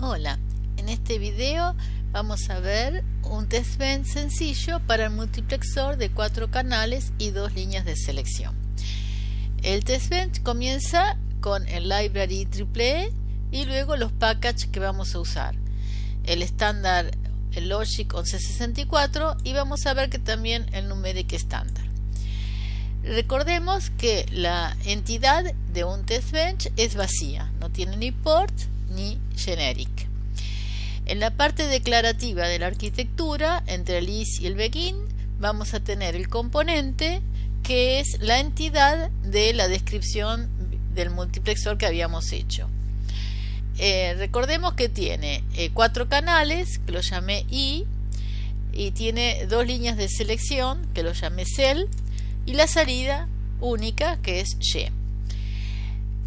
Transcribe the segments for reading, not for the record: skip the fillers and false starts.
Hola, en este video vamos a ver un test bench sencillo para el multiplexor de 4 canales y 2 líneas de selección. El test bench comienza con el library EEE y luego los packages que vamos a usar. El estándar, el Logic 1164 y vamos a ver que también el numeric estándar. Recordemos que la entidad de un test bench es vacía, no tiene ni port ni generic. En la parte declarativa de la arquitectura, entre el is y el begin, vamos a tener el componente que es la entidad de la descripción del multiplexor que habíamos hecho. Recordemos que tiene 4 canales, que los llamé I, y tiene 2 líneas de selección, que los llamé cell, y la salida única, que es Y.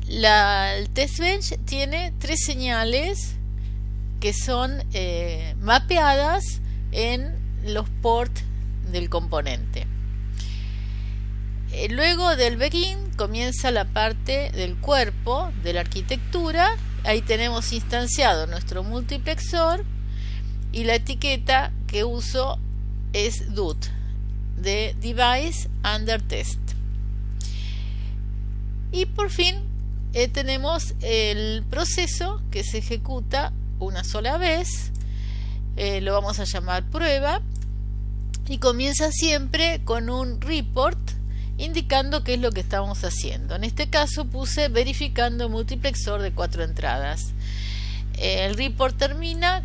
El test bench tiene 3 señales que son mapeadas en los ports del componente. Luego del begin comienza la parte del cuerpo de la arquitectura. Ahí tenemos instanciado nuestro multiplexor y la etiqueta que uso es DUT, de Device Under Test. Y por fin tenemos el proceso que se ejecuta una sola vez, lo vamos a llamar prueba, y comienza siempre con un report indicando qué es lo que estamos haciendo. En este caso puse verificando multiplexor de 4 entradas. El report termina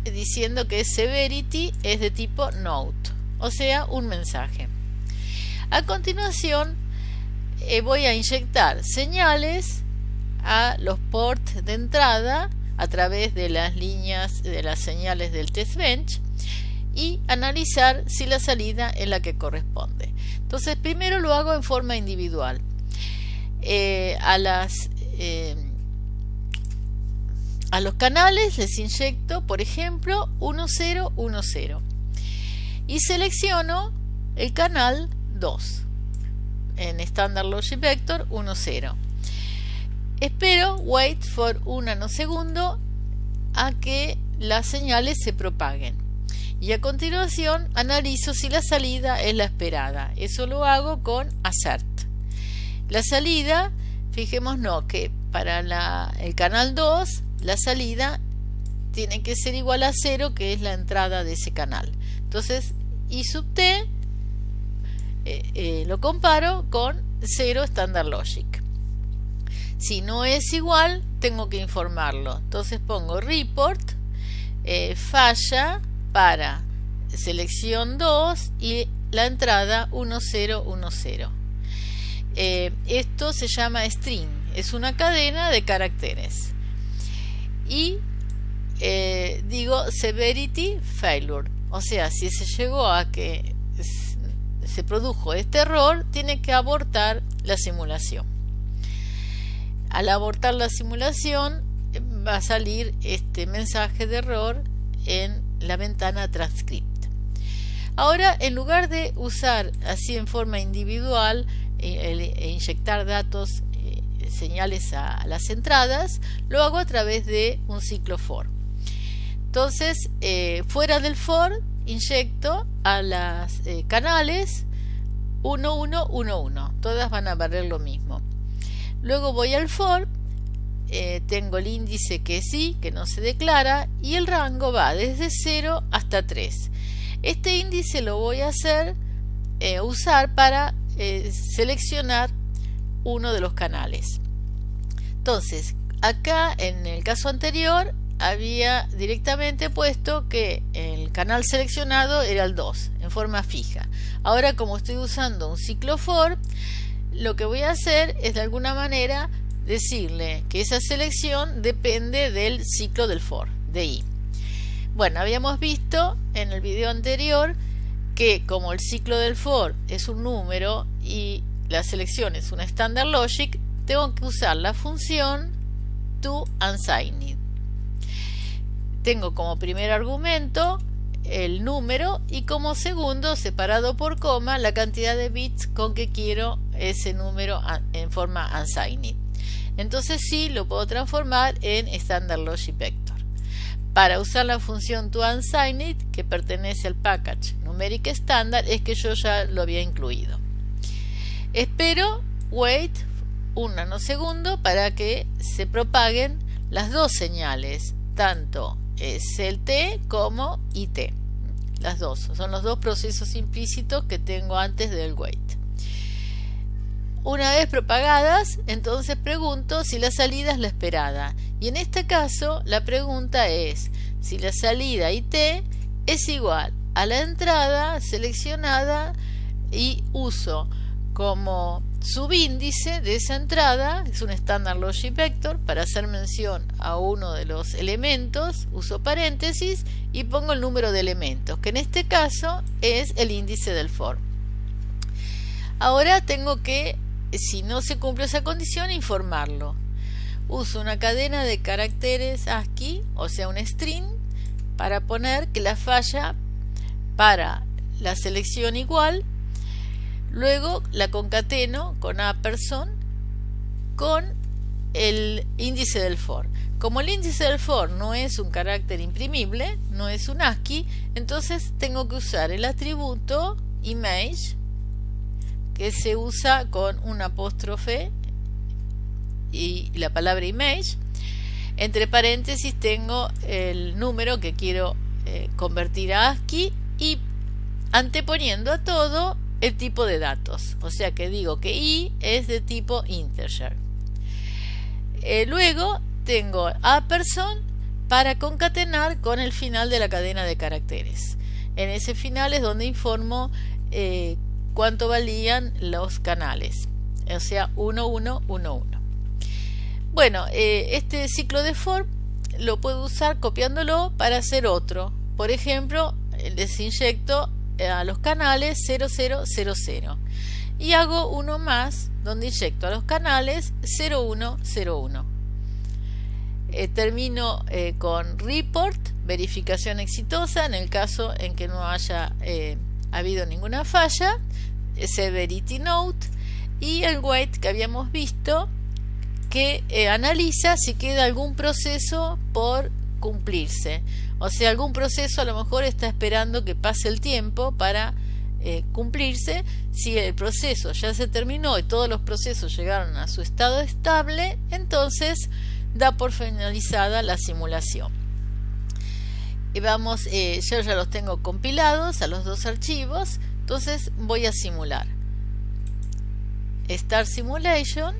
diciendo que severity es de tipo note, o sea, un mensaje. A continuación voy a inyectar señales a los ports de entrada a través de las líneas de las señales del test bench y analizar si la salida es la que corresponde. Entonces primero lo hago en forma individual. A los canales les inyecto, por ejemplo, 1010 y selecciono el canal 2 en Standard Logic Vector 10. Espero wait for 1 nanosegundo a que las señales se propaguen y a continuación analizo si la salida es la esperada. Eso lo hago con assert. La salida, fijémonos que para el canal 2 la salida tiene que ser igual a 0, que es la entrada de ese canal. Entonces I sub t lo comparo con 0 Standard Logic. Si no es igual, tengo que informarlo. Entonces pongo report, falla para selección 2 y la entrada 1010. Esto se llama string, es una cadena de caracteres. Y digo severity failure, o sea, si se llegó a que se produjo este error, tiene que abortar la simulación. Al abortar la simulación va a salir este mensaje de error en la ventana transcript. Ahora, en lugar de usar así en forma individual e inyectar datos, señales a las entradas, lo hago a través de un ciclo for. Entonces, fuera del for, inyecto a las canales 1111. Todas van a valer lo mismo. Luego voy al for, tengo el índice que es I, que no se declara, y el rango va desde 0 hasta 3. Este índice lo voy a usar para seleccionar uno de los canales. Entonces, acá en el caso anterior había directamente puesto que el canal seleccionado era el 2 en forma fija. Ahora, como estoy usando un ciclo for, lo que voy a hacer es de alguna manera decirle que esa selección depende del ciclo del for, de I. Bueno, habíamos visto en el video anterior que como el ciclo del for es un número y la selección es una Standard Logic, tengo que usar la función toUnsigned. Tengo como primer argumento el número y como segundo, separado por coma, la cantidad de bits con que quiero ese número en forma unsigned. Entonces sí lo puedo transformar en Standard Logic Vector. para usar la función toUnsigned, que pertenece al package numeric standard, es que yo ya lo había incluido. Espero wait un nanosegundo para que se propaguen las dos señales, tanto SLT como IT. Las dos, son los dos procesos implícitos que tengo antes del wait. Una vez propagadas, entonces pregunto si la salida es la esperada. Y en este caso, la pregunta es si la salida IT es igual a la entrada seleccionada y uso como subíndice de esa entrada, es un Standard Logic Vector, para hacer mención a uno de los elementos, uso paréntesis y pongo el número de elementos, que en este caso es el índice del for. Ahora tengo que, si no se cumple esa condición, informarlo. Uso una cadena de caracteres ASCII, o sea un string, para poner que la falla para la selección igual. Luego la concateno con Ampersand con el índice del for. Como el índice del for no es un carácter imprimible, no es un ASCII, entonces tengo que usar el atributo image, que se usa con un apóstrofe y la palabra image. Entre paréntesis tengo el número que quiero convertir a ASCII y anteponiendo a todo el tipo de datos, o sea que digo que i es de tipo integer. Luego tengo Ampersand para concatenar con el final de la cadena de caracteres. En ese final es donde informo cuánto valían los canales, o sea 1, 1, 1, 1. Bueno, este ciclo de for lo puedo usar copiándolo para hacer otro. Por ejemplo, les inyecto a los canales 0000 y hago uno más donde inyecto a los canales 0101. Termino con report, verificación exitosa en el caso en que no haya habido ninguna falla, severity note, y el wait que habíamos visto, que analiza si queda algún proceso por cumplirse, o sea, algún proceso a lo mejor está esperando que pase el tiempo para cumplirse. Si el proceso ya se terminó y todos los procesos llegaron a su estado estable, entonces da por finalizada la simulación. Y vamos, yo ya los tengo compilados a los dos archivos, entonces voy a simular. Start Simulation.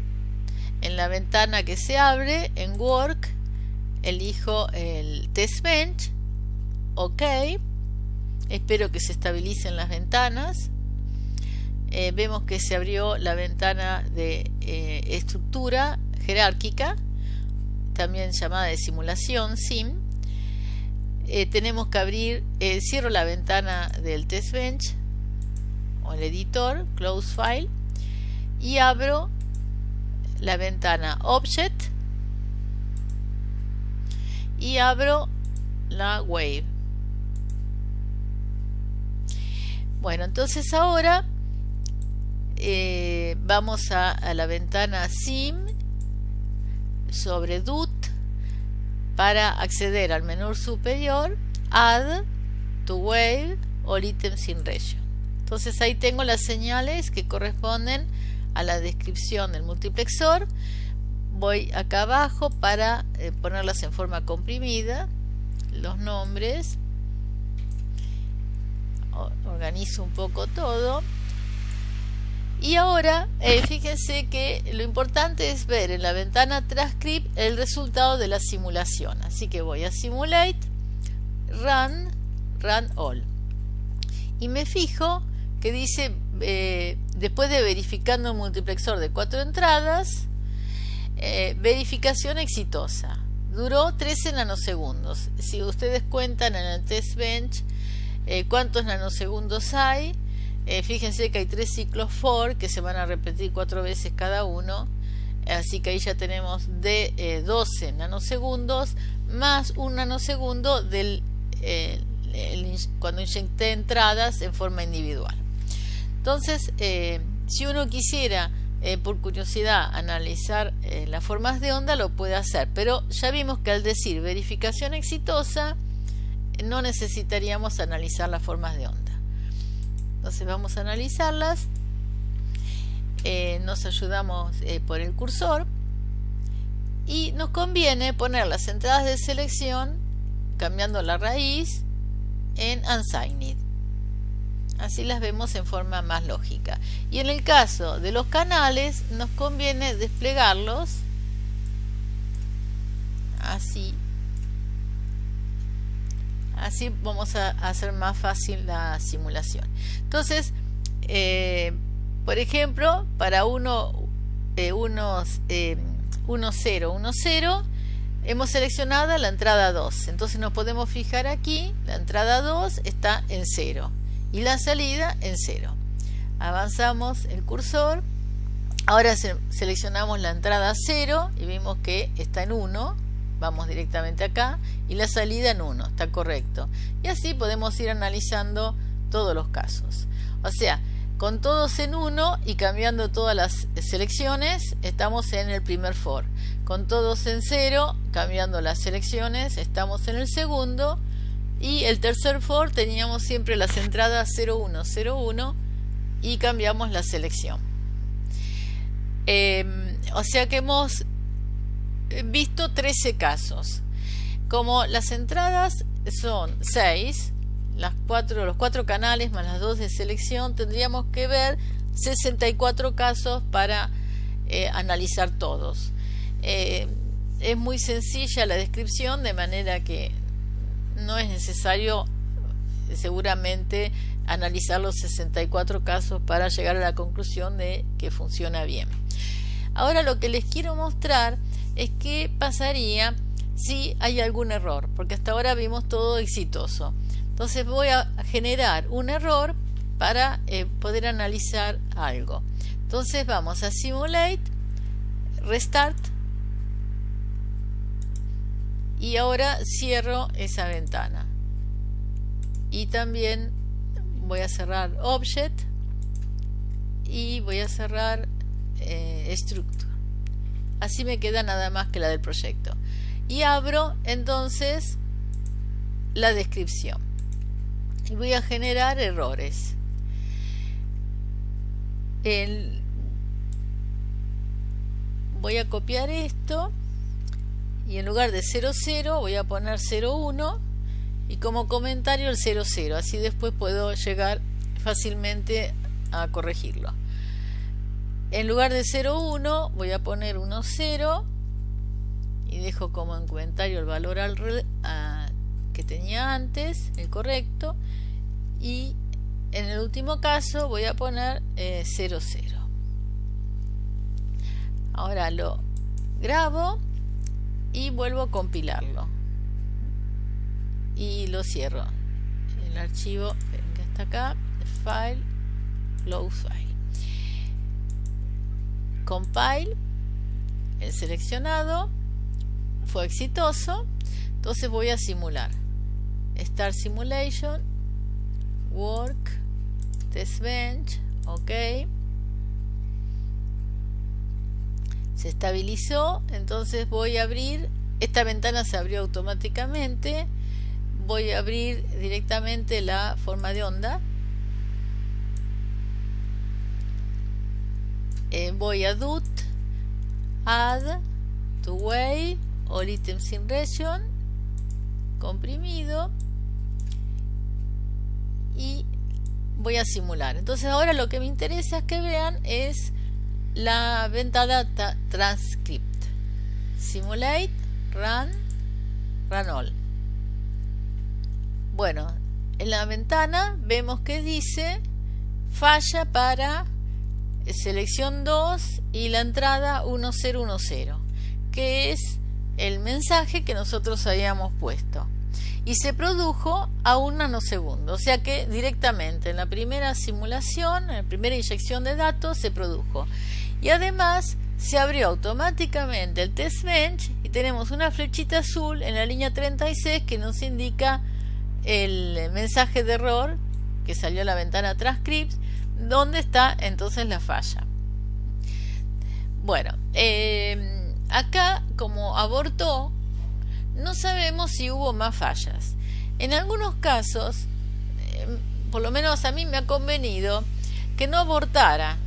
En la ventana que se abre en Work elijo el Test Bench, OK, espero que se estabilicen las ventanas. Vemos que se abrió la ventana de estructura jerárquica, también llamada de simulación SIM. Tenemos que abrir, cierro la ventana del Test Bench o el editor, Close File, y abro la ventana Object y abro la Wave. Bueno, entonces ahora vamos a la ventana Sim sobre DUT para acceder al menú superior, Add to Wave o Items in Region. Entonces ahí tengo las señales que corresponden a la descripción del multiplexor. Voy acá abajo para ponerlas en forma comprimida, los nombres, organizo un poco todo. Y ahora fíjense que lo importante es ver en la ventana Transcript el resultado de la simulación. Así que voy a Simulate, Run All. Y me fijo que dice, después de verificando un multiplexor de 4 entradas, verificación exitosa. Duró 13 nanosegundos. Si ustedes cuentan en el Test Bench cuántos nanosegundos hay, fíjense que hay 3 ciclos for que se van a repetir 4 veces cada uno. Así que ahí ya tenemos de 12 nanosegundos más un nanosegundo del cuando inyecté entradas en forma individual. Entonces, si uno quisiera por curiosidad analizar las formas de onda, lo puede hacer, pero ya vimos que al decir verificación exitosa no necesitaríamos analizar las formas de onda. Entonces vamos a analizarlas. Nos ayudamos por el cursor y nos conviene poner las entradas de selección cambiando la raíz en unsigned. Así las vemos en forma más lógica. Y en el caso de los canales nos conviene desplegarlos así. Así vamos a hacer más fácil la simulación. Entonces, por ejemplo, para 1, 0, 1, 0, hemos seleccionado la entrada 2. Entonces nos podemos fijar aquí, la entrada 2 está en 0 y la salida en 0. Avanzamos el cursor. Ahora seleccionamos la entrada 0 y vimos que está en 1. Vamos directamente acá y la salida en 1, está correcto. Y así podemos ir analizando todos los casos. O sea, con todos en 1 y cambiando todas las selecciones, estamos en el primer for. Con todos en 0, cambiando las selecciones, estamos en el segundo. Y el tercer for teníamos siempre las entradas 0, 1, 0, 1 y cambiamos la selección. O sea que hemos visto 13 casos. Como las entradas son 6, los 4 canales más las 2 de selección, tendríamos que ver 64 casos para analizar todos. Es muy sencilla la descripción, de manera que no es necesario seguramente analizar los 64 casos para llegar a la conclusión de que funciona bien. Ahora lo que les quiero mostrar es qué pasaría si hay algún error, porque hasta ahora vimos todo exitoso. Entonces voy a generar un error para poder analizar algo. Entonces vamos a Simulate, Restart, y ahora cierro esa ventana. Y también voy a cerrar Object y voy a cerrar Structure. Así me queda nada más que la del proyecto. Y abro entonces la descripción. Y voy a generar errores. Voy a copiar esto y en lugar de 00 voy a poner 01 y como comentario el 00. Así después puedo llegar fácilmente a corregirlo. En lugar de 01 voy a poner 10 y dejo como en comentario el valor que tenía antes, el correcto, y en el último caso voy a poner 00. Ahora lo grabo y vuelvo a compilarlo y lo cierro. El archivo que está acá, File, Close File. Compile, el seleccionado fue exitoso. Entonces voy a simular. Start Simulation, Work, Test Bench, ok. Se estabilizó. Entonces voy a abrir, esta ventana se abrió automáticamente. Voy a abrir directamente la forma de onda. Voy a DUT, Add, To Way, All Items in Region, comprimido, y voy a simular. Entonces ahora lo que me interesa es que vean es la ventana Transcript. Simulate, Run, Run All. Bueno, en la ventana vemos que dice falla para selección 2 y la entrada 1010, que es el mensaje que nosotros habíamos puesto, y se produjo a un nanosegundo. O sea que directamente en la primera simulación, en la primera inyección de datos, se produjo. Y además se abrió automáticamente el test bench y tenemos una flechita azul en la línea 36 que nos indica el mensaje de error que salió a la ventana Transcript, donde está entonces la falla. Bueno, acá como abortó, no sabemos si hubo más fallas. En algunos casos, por lo menos a mí me ha convenido que no abortara,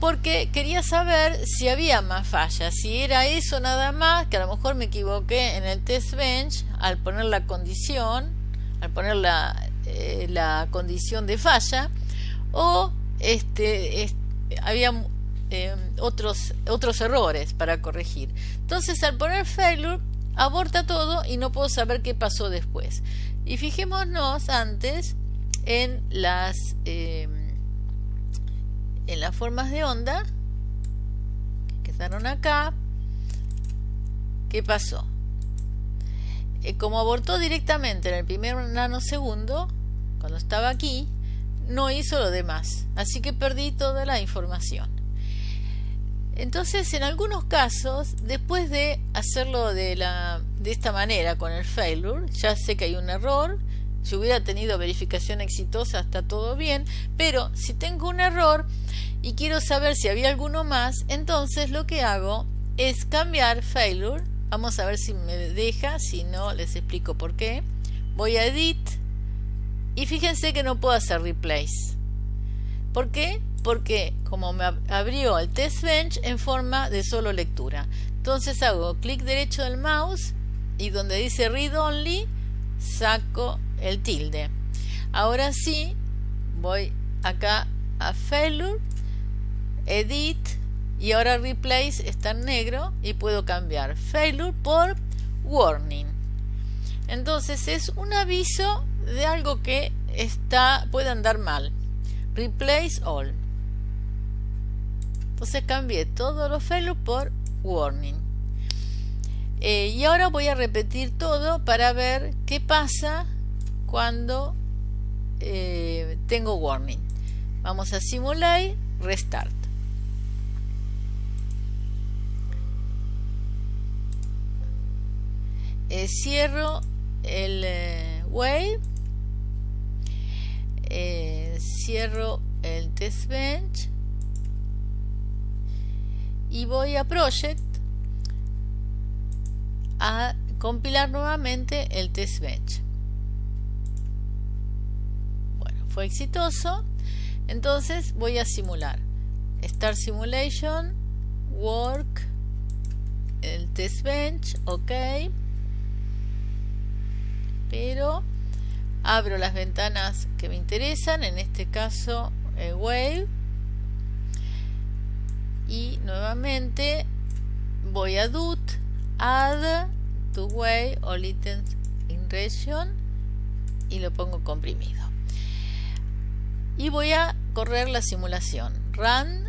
porque quería saber si había más fallas, si era eso nada más, que a lo mejor me equivoqué en el test bench al poner la condición, al poner la condición de falla, o había otros errores para corregir. Entonces, al poner failure, aborta todo y no puedo saber qué pasó después. Y fijémonos antes en las formas de onda que quedaron acá. ¿Qué pasó? Como abortó directamente en el primer nanosegundo, cuando estaba aquí, no hizo lo demás, así que perdí toda la información. Entonces, en algunos casos, después de hacerlo de esta manera con el failure, ya sé que hay un error. Si hubiera tenido verificación exitosa, está todo bien, pero si tengo un error y quiero saber si había alguno más, entonces lo que hago es cambiar failure. Vamos a ver si me deja, si no les explico por qué. Voy a edit y fíjense que no puedo hacer replace. ¿Por qué? Porque como me abrió el test bench en forma de solo lectura. Entonces hago clic derecho del mouse y donde dice read only saco el tilde. Ahora sí, voy acá a failure, edit, y ahora replace está en negro y puedo cambiar failure por warning. Entonces es un aviso de algo que puede andar mal. Replace all. Entonces cambié todos los failure por warning. Y ahora voy a repetir todo para ver qué pasa cuando tengo warning. Vamos a simulate, restart. Cierro el wave, cierro el test bench y voy a project a compilar nuevamente el test bench. Bueno, fue exitoso. Entonces voy a simular. Start simulation, work, el test bench, ok. Pero abro las ventanas que me interesan, en este caso wave, y nuevamente voy a dot add to wave all items in region y lo pongo comprimido y voy a correr la simulación run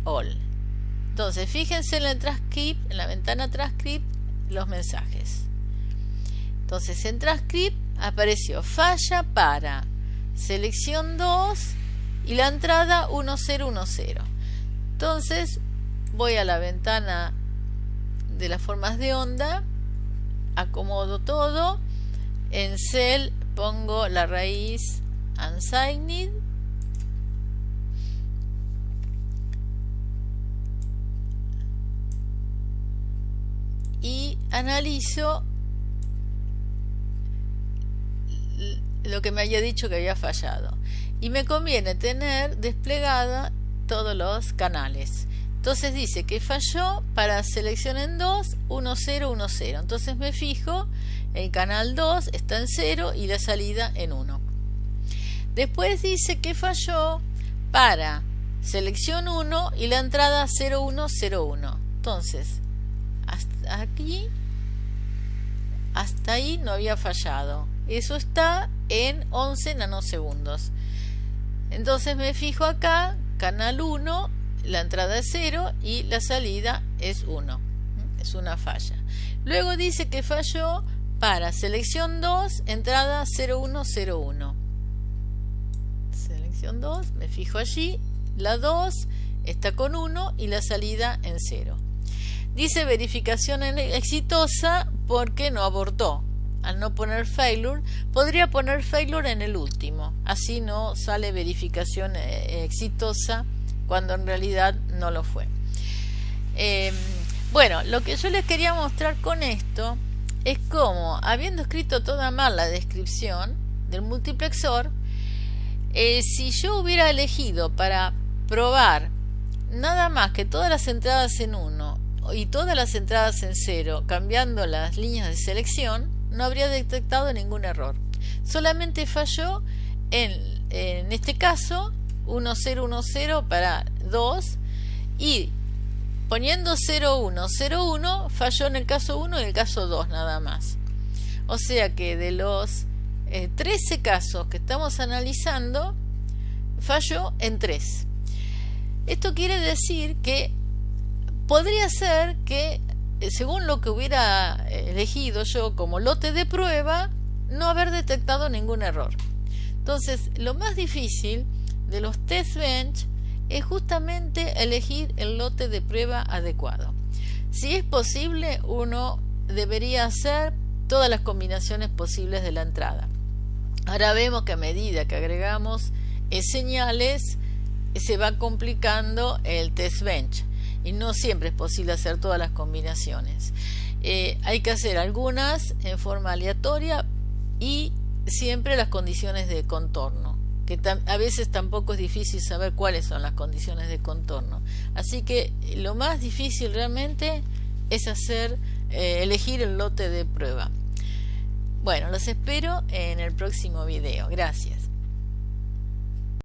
all. Entonces fíjense en el transcript, en la ventana transcript, los mensajes. Entonces en transcript apareció falla para selección 2 y la entrada 1010. Entonces voy a la ventana de las formas de onda, acomodo todo, en cell pongo la raíz unsigned y analizo lo que me había dicho que había fallado y me conviene tener desplegada todos los canales. Entonces dice que falló para selección en 2 1010. Entonces me fijo, el canal 2 está en 0 y la salida en 1. Después dice que falló para selección 1 y la entrada 0101. Entonces hasta aquí, hasta ahí no había fallado. Eso está en 11 nanosegundos. Entonces me fijo acá, canal 1, la entrada es 0 y la salida es 1. Es una falla. Luego dice que falló para selección 2, entrada 0101. Selección 2, me fijo allí, la 2 está con 1 y la salida en 0. Dice verificación exitosa porque no abortó. Al no poner failure, podría poner failure en el último, así no sale verificación exitosa cuando en realidad no lo fue. Eh, bueno, lo que yo les quería mostrar con esto es cómo, habiendo escrito toda mal la descripción del multiplexor, si yo hubiera elegido para probar nada más que todas las entradas en 1 y todas las entradas en 0, cambiando las líneas de selección, no habría detectado ningún error. Solamente falló en este caso 1010 para 2, y poniendo 0101 falló en el caso 1 y el caso 2 nada más. O sea que de los 13 casos que estamos analizando, falló en 3. Esto quiere decir que podría ser que, según lo que hubiera elegido yo como lote de prueba, no haber detectado ningún error. Entonces, lo más difícil de los test bench es justamente elegir el lote de prueba adecuado. Si es posible, uno debería hacer todas las combinaciones posibles de la entrada. Ahora vemos que a medida que agregamos señales, se va complicando el test bench y no siempre es posible hacer todas las combinaciones. Hay que hacer algunas en forma aleatoria y siempre las condiciones de contorno, que a veces tampoco es difícil saber cuáles son las condiciones de contorno. Así que lo más difícil realmente es elegir el lote de prueba. Bueno, los espero en el próximo video. Gracias.